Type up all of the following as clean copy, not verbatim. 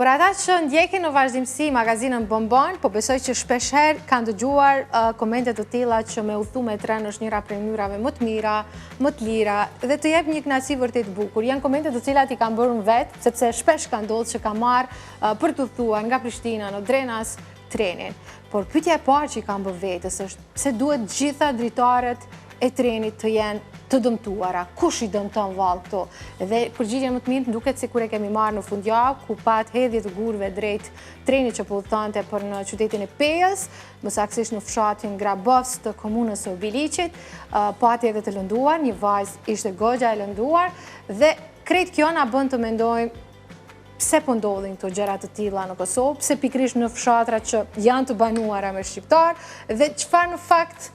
Për ata që ndjekin në vazhdimsi magazinën Bonbon, po besoj që shpesher kanë dëgjuar komentet të tilla që me udhëtu me tren është njëra prej mënyrave më të mira, më të lira dhe të jep një kënaqësi vërtet bukur. Janë komente të cilat i kanë bërë në vetë, sepse shpesh ka ndodhur që ka marrë për të udhëtuar nga Prishtina në Drenas trenin. Por pyetja e parë që i kanë bërë vetës është pse duhet gjitha dritarët e trenit të jenë të dëmtuara. Kush i dëmton vallë këto? Dhe përgjigja më të mirë duket sikur e kemi marrë në fundjavë, ku pat hedhje të gurëve drejt trenit që po udhëtonte për në qytetin e Pejës, më saktësisht në fshatin Grabovc të komunës së Biliqit, pati edhe të lënduar, një vajzë ishte goxha e lënduar dhe krejt kjo na bën të mendojmë pse po ndodhin këto gjëra të tilla në Kosovë, pse pikërisht në fshatra që janë të banuara me shqiptar dhe çfarë në fakt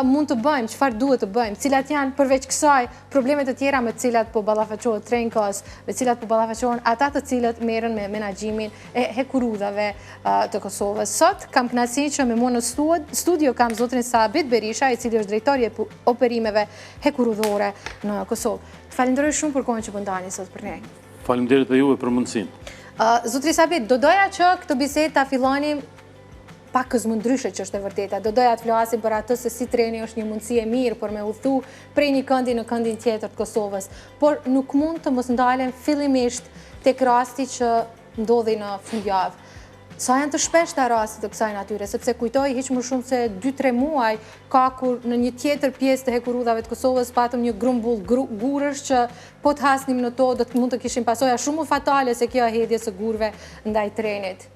mund të bëjmë, çfarë duhet të bëjmë, cilat janë përveç kësaj problemet të tjera me të cilat po ballafaqohet Trenkos, me të cilat po ballafaqohen ata të cilët merren me menaxhimin e hekurudhave të Kosovës. Sot kam kënaqësinë që me mua në studio kam zotrin Sabit Berisha, i cili është drejtori i operimeve hekurudhore në Kosovë. Falenderoj shumë për kohën që po ndani sot për ne. Faleminderit dhe juve për mundësinë. Zotri Sabit, do doja që këtë bisedë ta fillonim pak më ndryshe që është e vërteta. Do doja të flasim për atë se si treni është një mundësi e mirë për me udhëtu prej një këndi në këndin tjetër të Kosovës, por nuk mund të mos ndalen fillimisht tek rasti që ndodhi në fundjavë. Sa janë të shpeshta rastet të kësaj natyre, sepse kujtoj hiq më shumë se 2-3 muaj ka kur në një tjetër pjesë të hekurudhave të Kosovës patëm një grumbull gurësh që po të hasnim në to do të mund të kishim pasoja shumë më fatale se kjo hedhje së gurëve ndaj trenit.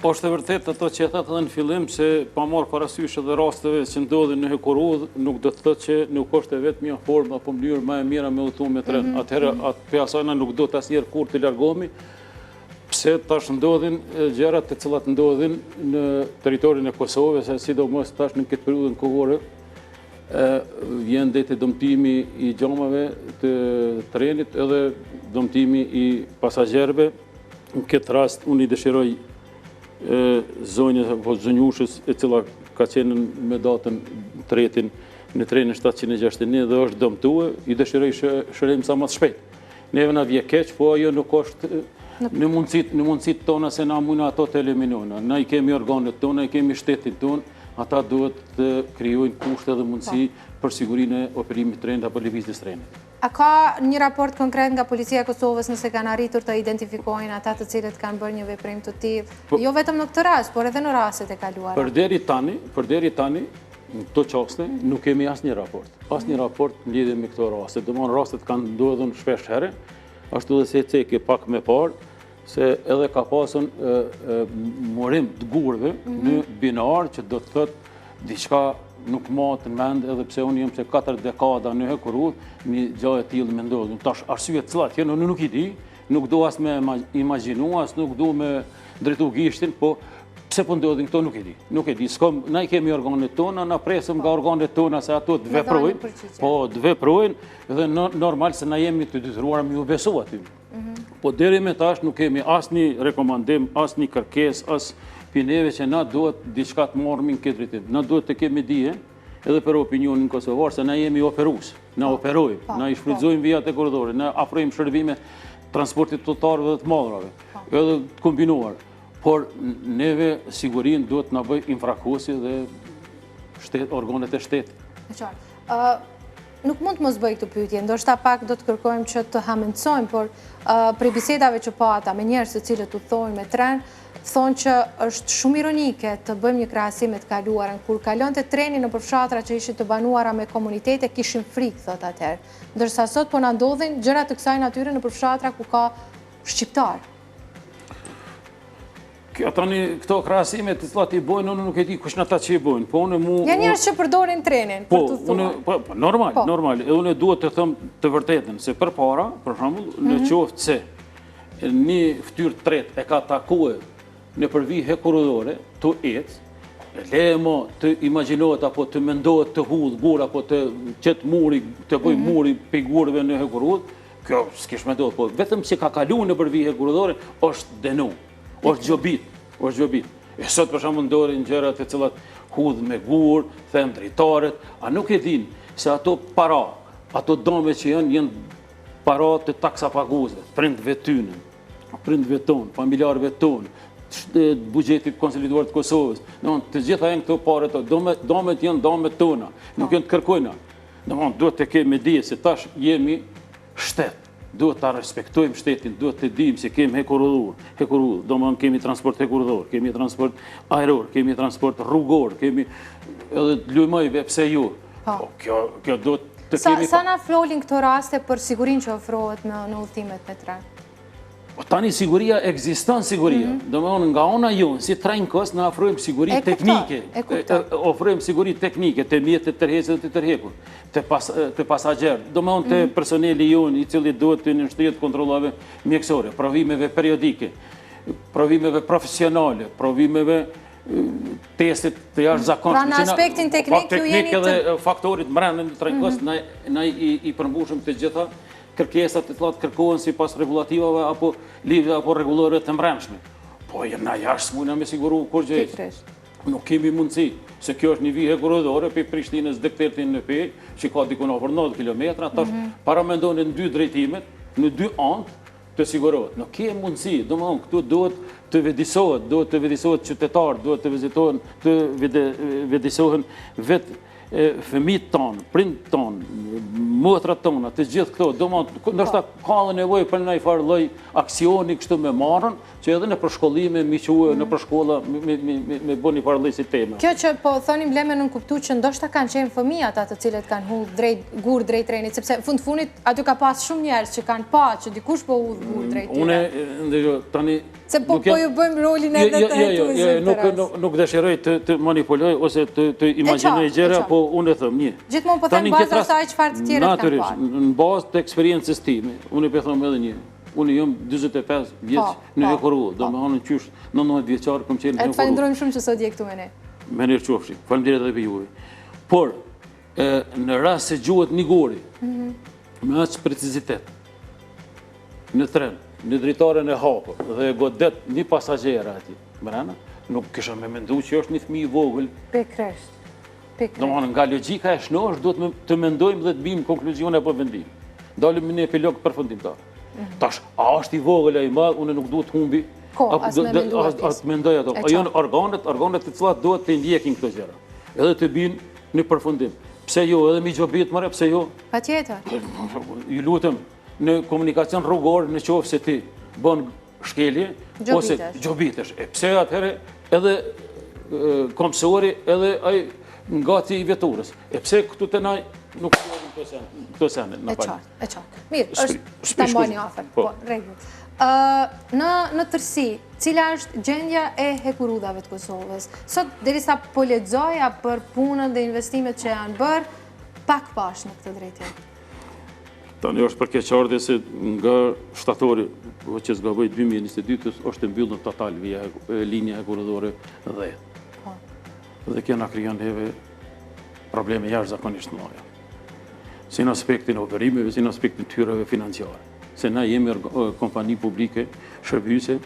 Është e vërtet ato që e thatë edhe në fillim se pa marrë parasysh edhe rasteve që ndodhin në hekurudh, nuk do të thotë që nuk është e vetë një formë apo mënyrë më e mira me udhëtu me tren. Atëherë për asajna nuk do të asnjëherë kur të largohemi, pse tash ndodhin gjërat të cilat ndodhin në territorin e Kosovës, sidomos tash në këtë periudhë kohore, vjen deti dëmtimi i xhamave të trenit edhe dëmtimi i pasagjerëve. Në këtë rast unë i dëshiroj zonjës apo zonjushës e cila ka qenë me datën 3 në trenin 761 dhe është dëmtuar, i dëshiroj shërim sa më shpejt. Neve na vje keq, po ajo nuk është në mundësit tona se na mundë ato të eliminojnë. Na i kemi organet tona, i kemi shtetin tonë, ata duhet të krijojnë kushte dhe mundësi për sigurinë e operimit trenit apo lëvizjes trenit. A ka një raport konkret nga Policia e Kosovës nëse kanë arritur të identifikojnë ata të cilët kanë bërë një veprim të tillë, jo vetëm në këtë rast, por edhe në rastet e kaluara? Përderi tani, në këto çaste nuk kemi asnjë raport. Asnjë raport në lidhje me këto raste. Domthonë rastet kanë ndodhur shpesh herë, ashtu edhe se cekë pak më parë se edhe ka pasur morim të gurëve në binar që do të thotë diçka nuk matë në mend edhe pse unë jem se 4 dekada në hekurudh, një gjë e tillë më ndodhi. Tash arsyet cilat janë unë nuk i di, nuk do as me imagjinu, as nuk do me drejtu gishtin, po pse po ndodhin këto nuk e di. Nuk e di. Na i kemi organet tona, na presim nga organet tona se ato të veprojnë, po të veprojnë dhe normal se na jemi të detyruar me u besu aty. Po deri me tash nuk kemi asnjë rekomandim, asnjë kërkesë, as pineve që na duhet diçka të marrim në këtë drejtim. Na duhet të kemi dije edhe për opinionin kosovar se na jemi operues, na operojmë, na i shfrytëzojmë vijat e korridorit, na afrojmë shërbime transportit të totarëve dhe të madrave, edhe të kombinuar. Por neve sigurin duhet na bëj infrakusi dhe organet e shtetit. Nuk mund të mos bëj këtë pyetje, ndoshta pak do të kërkojmë që të hamendsojmë, por prej bisedave që pata me njerëz të cilët udhëtojnë me tren, thonë që është shumë ironike të bëjmë një krahasim me të kaluarën. Kur kalonte treni në përfshatra që ishin të banuara me komunitete, kishin frikë, thot atëherë. Ndërsa sot po na ndodhin gjëra të kësaj natyre në përfshatra ku ka shqiptar. Këto krahasime të cilat i bojnë, unë nuk e di kush në ata që i bojnë. Janë njerëz që përdorin trenin për të thënë. Normal. Unë duhet të them të vërtetën se përpara, për shembull, në qoftë se një fytyrë tretë e ka takuar në përvi hekurudhore të ecë, leje më të imagjinohet apo të mendohet të hudh gur apo të qetë muri, të bëj muri pe gurëve në hekurudh, kjo s'kish me ndodhur, po vetëm që ka kaluar në përvi hekurudhore është denu. Është gjobit. E sot për shembull ndodhin gjërat të cilat hudh me gur, them drejtarët, a nuk e din se ato para, ato dome që janë para të taksapaguesve, prindve tyne. prindve tonë, familjarëve tonë, bugjetit konsoliduar të Kosovës. Të gjitha janë këto pare të, domet janë domet tona, nuk janë të kërkojna. Duhet të kemi dije se tash jemi shtet. Duhet të respektojmë shtetin, duhet të dimë se kemi hekurudhur, kemi transport hekurudhor, kemi transport aeror, kemi transport rrugor, kemi edhe të lujmojve pse ju. Kjo duhet të kemi... Sa na flolin këto raste për sigurin që ofrohet në udhëtimet me tren? Tani siguria ekziston siguria. Domethënë nga ona jonë, si Trajnkos, në ofrojmë siguri teknike. Ofrojmë siguri teknike të mjetet të tërhequr dhe të tërhequr, të pasagerë. Domethënë të personeli jonë i cili duhet të nënshtret kontrollave mjekësore, provimeve periodike, provimeve profesionale, provimeve testit të jashtëzakonshme. Pra në aspektin teknik ju jeni të... dhe faktorit brenda në Trajnkos, na i përmbushëm të gjitha kërkesat të cilat kërkohen sipas regulativave apo ligje apo rregullore të brendshme. Po na jashtë s'mundna me siguru kur gjë. Nuk kemi mundësi, se kjo është një vijë hekurudhore për Prishtinës deri deri në Pej, që ka diku afër 90 kilometra, tash para mendonin në dy drejtimet, në dy anë të sigurohet. Nuk kemi mundësi, domethënë këtu duhet të vedisohet qytetar, duhet të vizitohen, të vedisohen vetë fëmijët tonë, prindët tonë, motrat tona, të gjithë këto, ndoshta ka dhe nevojë për një farë lloj aksioni kështu me marrën, që edhe në përshkollime, mi quhe, në përshkolla, me bo një farë lloj si tema. Kjo që po thonim leme në kuptu që ndoshta kanë qenë fëmijat ato të cilët kanë gur drejt trenit, sepse fundit aty ka pas shumë njerëz që kanë pa që dikush po udh gur drejt tyre. Une ndërgjë tani se po ju bëjmë rolin edhe të hetuesit. Nuk dëshiroj të manipuloj ose të imagjinoj gjëra, po unë e them një. Gjithmonë po them baza asaj çfarë të tjerët kanë parë. Në bazë të eksperiencës time, unë po them edhe një. Unë jam 45 vjeç në hekurudhë, domethënë qysh 19 vjeçar kam qenë në hekurudhë. Falenderojmë shumë që sot je këtu me ne. Me mirë qofshi. Faleminderit edhe për juve. Por në rast se gjuhet një gori, me aq precizitet, në tren, në drejtaren e hapur dhe godet një pasagjer aty, brenda, nuk kisha me mendu që është një fëmijë i vogël. Pikërisht. Domethënë nga logjika e shnosh duhet të mendojmë dhe të bëjmë konkluzione apo vendim. Dalim në epilog përfundimtar. Tash, a është i vogël ai i madh, unë nuk duhet humbi. As mendoj ato. Janë organet të cilat duhet të ndjekin këto gjëra. Edhe të binë në përfundim. Pse jo, edhe mi gjobit mëre, pse jo? Patjetër. Ju lutem, në komunikacion rrugor, në qoftë se ti bën shkelje ose gjobitesh. Pse atëherë edhe komsori edhe ai ngati i veturës. Pse këtu të naj nuk këto sene. E qartë. Mirë, është të mbani afer. Po, rregull. Në tërsi, cila është gjendja e hekurudhave të Kosovës? Sot, derisa po lexoja për punën dhe investimet që janë bërë, pak pash në këtë drejtim. Tani është për keqardhje se nga shtatori, që zgaboj 2022, është mbyllur total linja hekurudhore 10. Dhe kjo na krijon neve probleme jashtëzakonisht të mëdha. Si në aspektin e operimeve, si në aspektin tyreve financiare. Se na jemi kompani publike shërbyse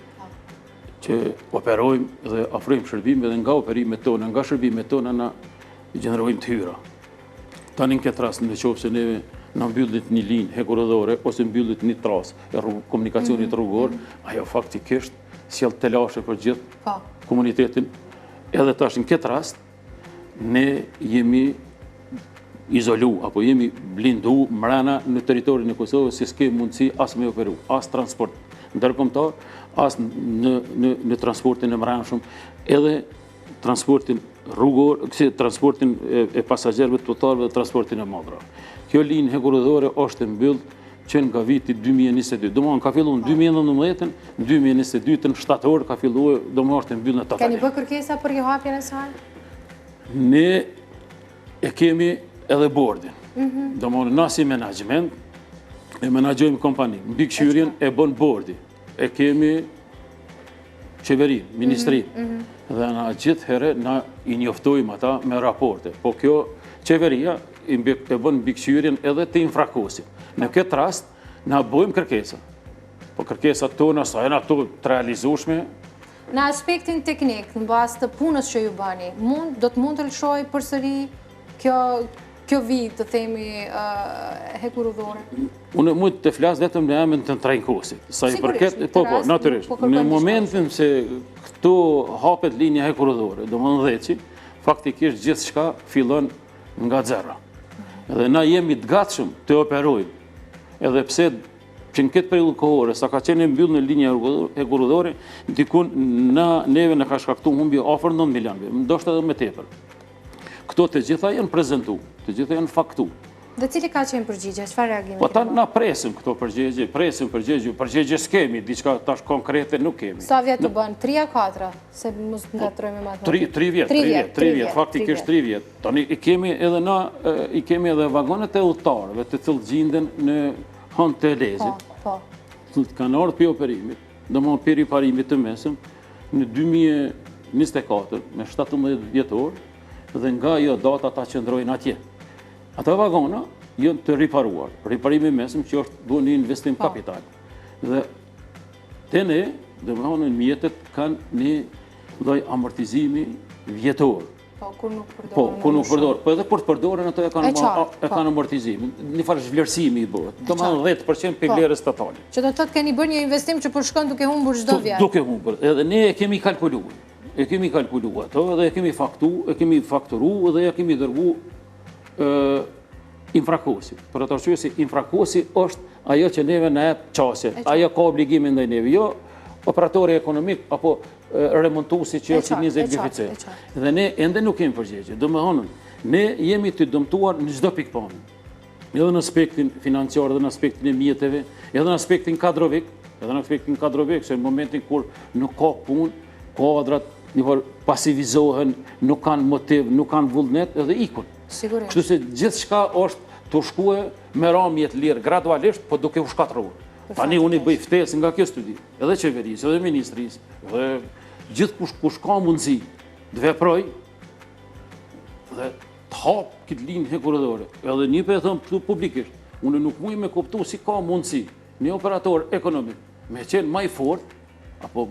që operojmë dhe ofrojmë shërbime dhe nga operimet tona, nga shërbimet tona na gjenerojmë tyra. Tani në këtë rast në qoftë se neve na mbyllit një linjë hekurudhore ose mbyllit një tras e komunikacionit rrugor, ajo faktikisht sjell telashe për gjithë komunitetin. Edhe tash në këtë rast ne jemi izolu, apo jemi blindu mrena në teritorin e Kosovës, se s'ke mundësi as me operu, as transport ndërkombëtar, as në transportin e mrenshëm, edhe transportin rrugor, transportin e pasagjerëve totalëve dhe transportin e madrave. Kjo linjë hekurudhore është mbyllur që nga viti 2022. Domethënë ka filluar në 2019, në 2022 në shtator ka filluar, domethënë është mbyllur në totalitet. Keni bërë kërkesa për hapjen e saj? Ne e kemi edhe bordin. Domethënë na si menaxhiment e menaxhojmë kompaninë. Mbikëqyrjen e bën bordi. E kemi qeveri, ministri. Dhe na gjithë herë na i njoftojmë ata me raporte. Po kjo qeveria e bën mbikëqyrjen edhe të infrakosit. Në këtë rast na bëjmë kërkesa. Po kërkesat tona sa janë ato të realizueshme. Në aspektin teknik, në bazë të punës që ju bani, do të mund të lëshoj përsëri kjo kjo vit, të themi, hekurudhore? Unë mund të flas vetëm në emrin të Trajnkosit. Sa i përket, natyrisht. Në momentin se këtu hapet linja hekurudhore, domethënë Dheci, faktikisht gjithçka fillon nga zero. Edhe na jemi të gatshëm të operojmë. Edhe pse që në këtë periudhë kohore, sa ka qenë mbyllur në linja hekurudhore, dikun neve na ka shkaktuar humbje afër 9 milionëve, ndoshta edhe më tepër. Këto të gjitha janë prezantuar, të gjitha janë faktuar. Dhe cili ka qenë përgjigje? Çfarë reagimi? Po ta na presim këto përgjigje, përgjigje s'kemi, diçka tash konkrete nuk kemi. Sa vjet të bën? 3 a 4? Se mos ngatrojmë me matematikën. 3 vjet, faktikisht 3 vjet. Tani i kemi edhe vagonet e udhëtarëve të cilët gjenden në hënë të lezit. Po. Kanë ardhur për operimit, domethënë për riparimit të mesëm në 2024 me 17 vjetor dhe nga ajo data ta qëndrojnë atje. Ata vagona janë të riparuar, riparimi mesëm që është duhet një investim kapital. Dhe te ne, domethënë mjetet kanë një lloj amortizimi vjetor. Po, kur nuk përdoren. Po, kur nuk përdoren. Po edhe kur të përdoren ato e kanë amortizimin. Një farë zhvlerësimi i bëhet. Domethënë 10% për vlerës totale. Që do të thotë keni bërë një investim që po shkon duke humbur çdo vit. Duke humbur. Edhe ne e kemi kalkuluar. E kemi kalkuluar ato dhe e kemi fakturuar dhe ja kemi dërguar infrakosi. Për atë arsye se infrakosi është ajo që neve na jep çështje. Ajo ka obligime ndaj neve, jo operatori ekonomik apo remontuesi që është 20 vjeçar. Dhe ne ende nuk kemi përgjigje. Domethënë, ne jemi të dëmtuar në çdo pikpamje. Edhe në aspektin financiar, edhe në aspektin e mjeteve, edhe në aspektin kadrovik, se në momentin kur nuk ka punë, kuadrat pasivizohen, nuk kanë motiv, nuk kanë vullnet, edhe ikun. Sigurisht. Kështu se gjithçka është të shkuar me ramje të lirë gradualisht, po duke u shkatërruar. Tani unë i bëj ftesë nga kjo studi, edhe qeverisë, edhe ministrisë, edhe gjithë kush ka mundësi të veproj dhe të hap këtë linjë hekurudhore. Edhe një për e thëmë këtu publikisht, unë nuk mujë me kuptu si ka mundësi një operator ekonomik me qenë maj fort, apo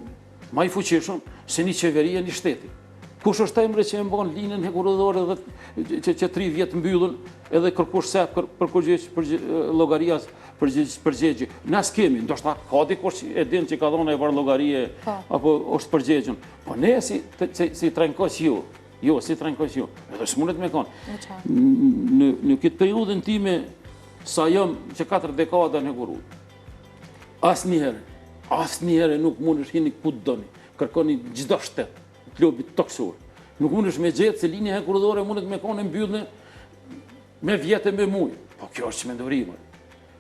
maj fuqishëm, se një qeveria një shteti. Kush është emre që e mban linjën hekurudhore dhe që 3 vjet mbyllën edhe kërkush se përgjigj llogarias përgjigje. Na skemi, ndoshta ka dikush e din që ka dhënë e var llogarie apo është përgjigjën. Po ne si Trajnkos jo, si Trajnkos jo. Edhe s'mundet me kon. Në këtë periudhën time sa jam që 4 dekada në hekurud. Asnjëherë nuk mundesh jeni ku doni. Kërkoni çdo shtet. Klubit toksor. Nuk mundesh me gjetë se linja hekurudhore mundet me konë mbyllë me vjetë me muj. Po kjo është çmendurime.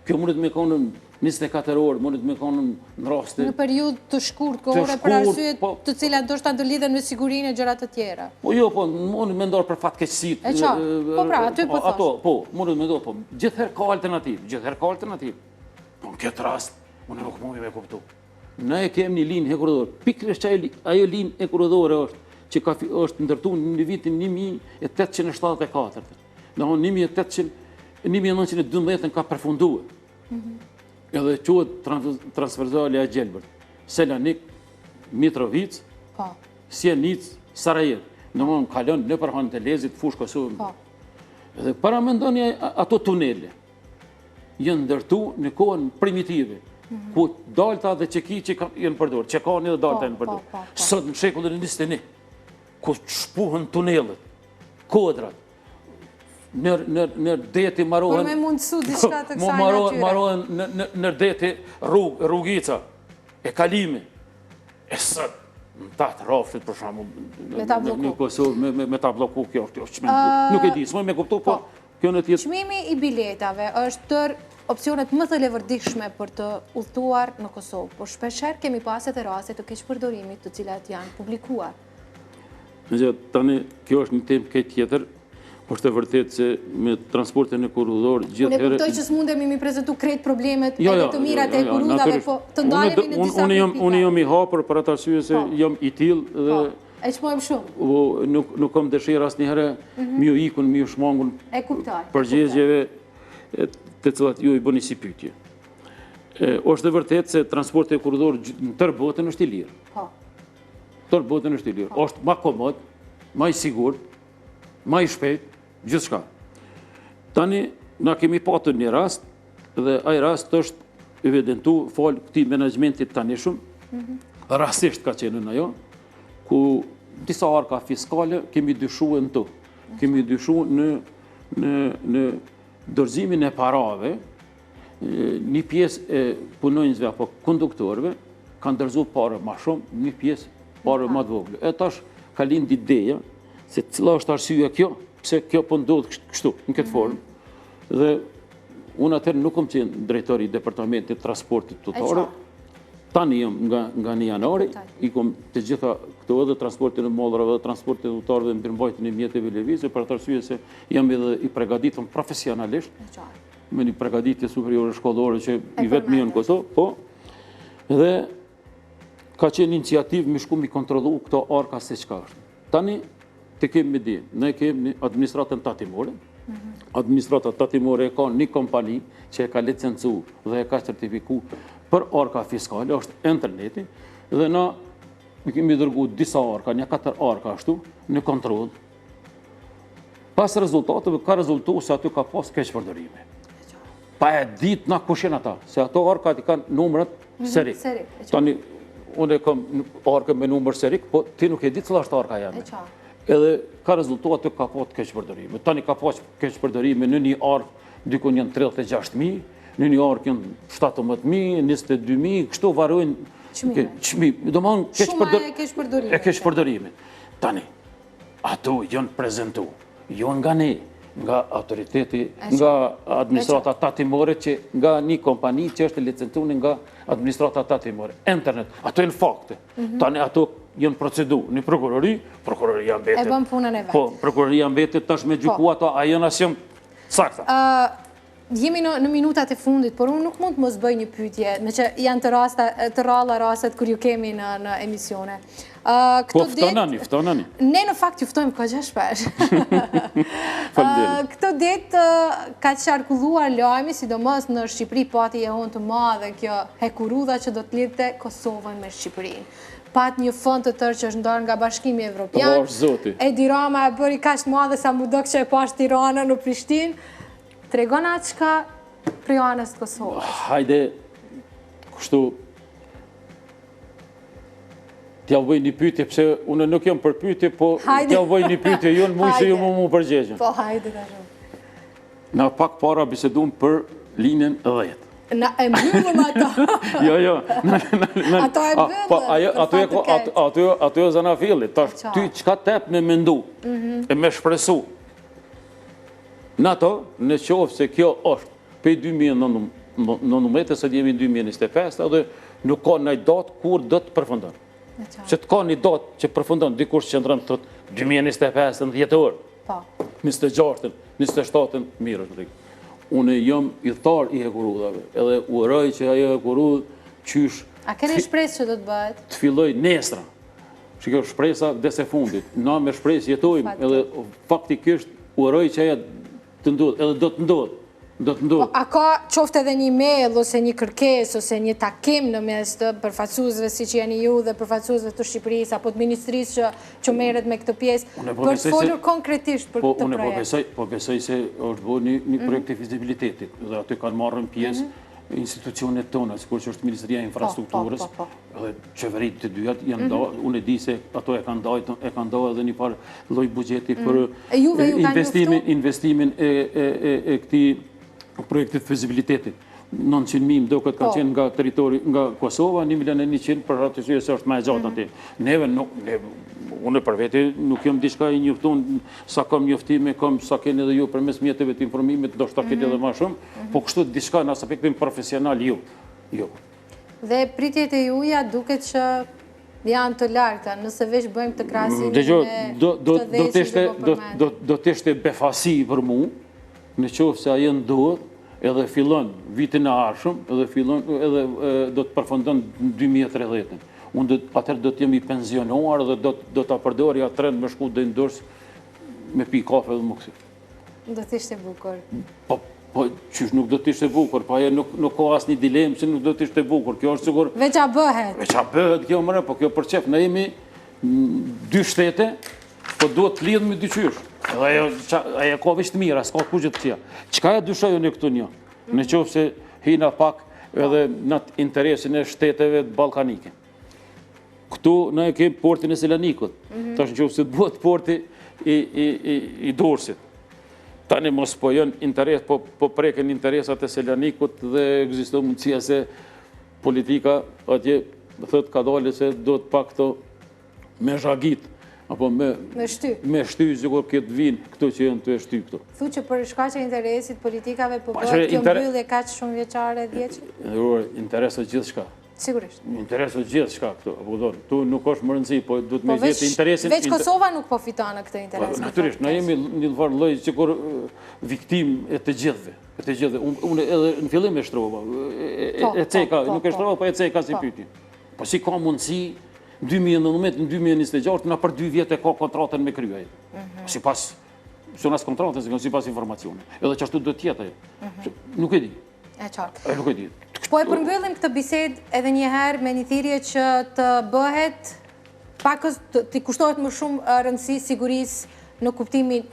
Kjo mundet me konë 24 orë, mundet me konë në raste. Në periudhë të shkurt kohore për arsye të cilat ndoshta ndërlidhen me sigurinë e gjëra të tjera. Po jo, po mundet me ndor për fatkeqësitë. E çfarë? Po pra, aty po thosh. Ato, po, mundet me ndor, po gjithherë ka alternativë, Po në këtë rast unë nuk mund me kuptu. Ne kemi një linjë hekurudhore. Pikërisht ajo linjë hekurudhore është që është ndërtuar në vitin 1874. Domthonë 1912 ka përfunduar. Edhe quhet transversale e Gjelbërt. Selanik, Mitrovic, Sjenic, Sarajevo. Domthonë kalon nëpër hanë të Lezit, fushë Kosovë. Edhe para mendoni ato tunele. Janë ndërtuar në kohën primitive. Ku dalta dhe çeki që janë përdorur, çekani dhe dalta janë përdorur. Sot në shekullin e 21, ku shpuhen tunelet, kodrat, në deti marohen... Por me mundësu diçka të kësaj natyre. Marohen në deti rrugica, e kalimi. E sot, në tatë raftit, për shamu, në Kosovë, me ta bloku kjo, nuk e di, s'moj me kuptu, po kjo në tjetë... Çmimi i biletave është tër opcionet më të levërdishme për të udhëtuar në Kosovë, por shpeshherë kemi pasur edhe raste të keqpërdorimit të cilat janë publikuar. Tani, kjo është një temë këtë tjetër, por është e vërtetë se me transportin e hekurudhor gjithë herë... Unë e kuptoj që s'mundemi mi prezentu krejt problemet edhe të mirat e hekurudave, po të ndalemi në disa kritika. Unë jam i hapur për atë arsye se jam i tillë dhe... E çmojmë shumë. Nuk kam dëshirë asnjëherë mi u ikun, mi u shmangun përgjigjeve të cilat ju i bëni si pyetje. Është e vërtetë se transporti hekurudhor në tërë botën është i lirë. Tërë botën është i lirë. Është më komod, më i sigurt, më i shpejt, gjithçka. Tani, na kemi patur një rast, dhe ai rast është evidentu falë këtij menaxhmentit tanishëm, rastisht ka qenë në ajo, ku disa arka fiskale kemi dyshuar në to. Kemi dyshuar në dorëzimin e parave, një pjesë e punonjësve apo konduktorëve kanë dorëzuar parë më shumë, një pjesë parë më të vogël. E tash ka lind ideja se cila është arsyeja kjo, pse kjo po ndodh kështu, në këtë formë. Dhe unë atëherë nuk kam qenë drejtori i departamentit transportit totore. Tani jam nga 1 janari, i kom të gjitha këto edhe transportin e mollrave dhe transportin e udhëtarëve dhe mbërmbajtjen e mjeteve lëvizje, për atë arsye se jam edhe i përgatitur profesionalisht, me një përgatitje superiore shkollore që i vetëm janë këto, po, dhe ka qenë iniciativë me shku mi kontrollu këto arka se çka është. Tani të kemi me di, ne kemi administratën tatimore. Administrata tatimore e ka një kompani që e ka licencu dhe e ka certifiku për arka fiskale, është interneti, dhe na kemi dërgu disa arka, një 4 arka ashtu, në kontrol. Pas rezultateve ka rezultu se aty ka pas keqpërdorime. Pa e dit na kushin ata, se ato arkat i kanë numrat serik. Tani, unë e kam arka me numër serik, po ti nuk e di cila është arka jame. Edhe ka rezultu aty ka pas keqpërdorime. Tani ka pas keqpërdorime në një ark, dikun janë 36.000, në një ark janë 17.000, 22.000, kështu varojnë çmime. Do më thonë keqpërdorime. Tani, ato janë prezentu, janë nga ne, nga autoriteti, nga administrata tatimore, që nga një kompani që është licencuar nga administrata tatimore. Internet, ato janë fakte. Tani ato janë procedu në prokuroria mbetet. E bën punën e vet. Po, prokuroria mbetet tash me gjyku ato, a janë asjëm sakta. Jemi në minutat e fundit, por unë nuk mund të mos bëj një pyetje, me që janë të ralla rastet kur ju kemi në emisione. Po, ftonani. Ne në fakt ju ftojmë ka gjë shpesh. Këtë ditë ka qarkulluar lajmi, sidomos në Shqipëri, pati e unë të madhe kjo hekurudha që do të lidhte Kosovën me Shqipërinë. Pat një fond të tërë që është ndarë nga Bashkimi Evropian. Edi Rama e bëri kaq të madhe sa mu dok që e pash Tirana në Prishtinë. Tregona çka për anës të Kosovës. Hajde, kështu, t'ja vëj një pyetje, pse unë nuk jam për pyetje, po t'ja vëj një pyetje, jonë mujë se ju mu përgjegjen. Po, hajde të shumë. Na pak para bisedum për linjen 10. Na e mbyllëm ato. Jo. Ato e mbyllëm. Ato e zana fillit. Ty qka tep me mendu, e me shpresu. Në ato, në qofë se kjo është pej 2019, se jemi 2025, edhe nuk ka një datë kur do të përfundon. Që të ka një datë që përfundon, dikur që qëndrëm të 2025 në 10 orë, 26, 27, mirë është rikë. Unë jam i tharë i hekurudhave, edhe uroj që ajo hekurudh qysh... A kene shpresë që do të bëhet? Të filloj nesra. Që kjo shpresa dese fundit. Na me shpresë jetojmë, edhe faktikisht uroj që ajo të ndodhë, edhe do të ndodhë. A ka qofte edhe një mail, ose një kërkes, ose një takim në mes të përfaqësuesve si që jeni ju dhe përfaqësuesve të Shqipërisë, apo të Ministrisë që merret me këtë pjesë, për të folur konkretisht për këtë projekt? Unë po besoj se është bërë një projekt e vizibilitetit, dhe aty kanë marrën pjesë institucionet tona, sikur që është Ministria e Infrastrukturës, dhe qeverit të dyjat janë da, unë e di se ato e kanë da edhe një parë lloj buxheti për investimin e këtij projektit vizibilitetit. 900.000 do këtë ka qenë nga teritori nga Kosova, 1.100.000 për arsye se është më e gjatë aty. Neve, unë për vete nuk jam diçka i njoftun, sa kam njoftime, sa keni edhe ju përmes mjeteve të informimit, do shta keni edhe më shumë, po kështu diçka në aspektin profesional ju. Dhe pritjet e juja duket që janë të larta, nëse veç bëjmë të krasimin me të dhejshit dhe po përmendë. Do të ishte befasi për mu, në qofë se ajo ndodh, edhe fillon vitin e arshëm, edhe do të përfundon 2030. Unë atër do të jemi pensionuar dhe do të apërdori atërën me shku dhe ndërës me pi kafe dhe më kësi. Do të ishte bukur. Po, qysh nuk do të ishte bukur, pa e nuk ka asë një dilemë që nuk do të ishte bukur. Kjo është sigur... Veqa bëhet. Veqa bëhet, kjo mëre, po kjo përqef. Ne jemi 2 shtete, po duhet të lidhë me 2 qysh. Edhe ajo ka veç të mira, s'ka kurrë të tjera. Çka e dyshojnë në këtu një? Në qoftë se hina pak edhe në interesin e shteteve ballkanike. Këtu ne kemi portin e Selanikut. Tash në qoftë se bëhet porti i Dorsit. Tani mos po janë interes, po preken interesat e Selanikut dhe ekziston mundësia se politika atje thot ka dalë se do të pak këto me zhagit apo me shty sikur këtë vinë këto që janë të shty këto. Thu që për shkaq e interesit politikave po bëhet kjo mbyllje kaq shumë vjeçare 10. Interesat gjithçka. Sigurisht. Interesat gjithçka këto, apo thonë, tu nuk është më rëndësi, po duhet me gjetë interesin. Veç Kosova nuk po fiton në këtë interes. Natyrisht, na jemi një farë lloj sikur viktim e të gjithëve. E të gjithëve. Unë edhe në fillim e shtrova. E ceka, nuk e shtrova, po e ceka si pyetje. Po si ka mundësi 2019 në 2026 na për 2 vjet e ka kontratën me krye. Sipas sonas kontratës, sipas informacione. Edhe çashtu do të jetë ajo. Nuk e di. E qartë. Nuk e di. Po e përmbyllim këtë bisedë edhe një herë me një thirrje që të bëhet pakës të kushtohet më shumë rëndësi sigurisë në kuptimin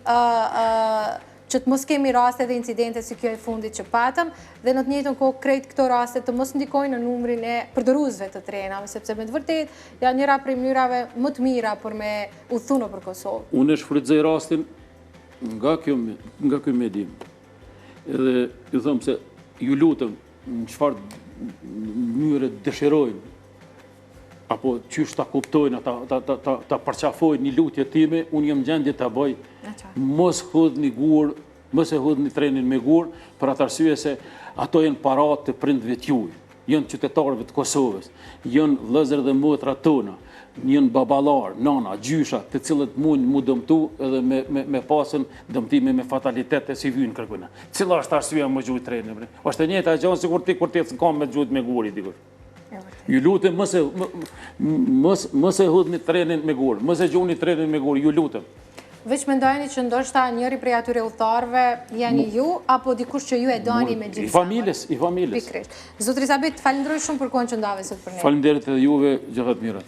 që të mos kemi raste dhe incidente si kjo e fundit që patëm dhe në të njëjtën kohë krejt këto raste të mos ndikojnë në numrin e përdoruesve të trenave, sepse me të vërtetë janë njëra prej mënyrave më të mira për me udhëtu nëpër Kosovë. Unë shfrytëzoj rastin nga ky medim. Edhe ju them se ju lutem në çfarë mënyre dëshirojnë apo qysh ta kuptojnë, ta përqafojnë një lutje time, unë jam gjendje ta bëj. Mos hudhni gur, mos e hudhni trenin me gur, për atë arsye se ato janë paratë të prindve t'juaj, janë qytetarëve të Kosovës, janë vëllezër dhe motra tona, janë baballar, nana, gjysha, të cilët mund mu dëmtu edhe me pasën dëmtime me fatalitete si vynë kërkuna. Cila është arsyeja më gjujt trenin? Është e njëjta gjë sikur ti kur ti s'kam me gjujt me guri dikur. Ju lutem mos e hudhni trenin me gur, mos e gjuni trenin me gur, ju lutem. Veç mendojeni që ndoshta njëri prej atyre udhëtarëve jeni ju apo dikush që ju e doni me gjithë? I familjes. Pikërisht. Zotri Sabit, falenderoj shumë për kohën që ndave sot për ne. Faleminderit edhe juve, gjithë të mirat.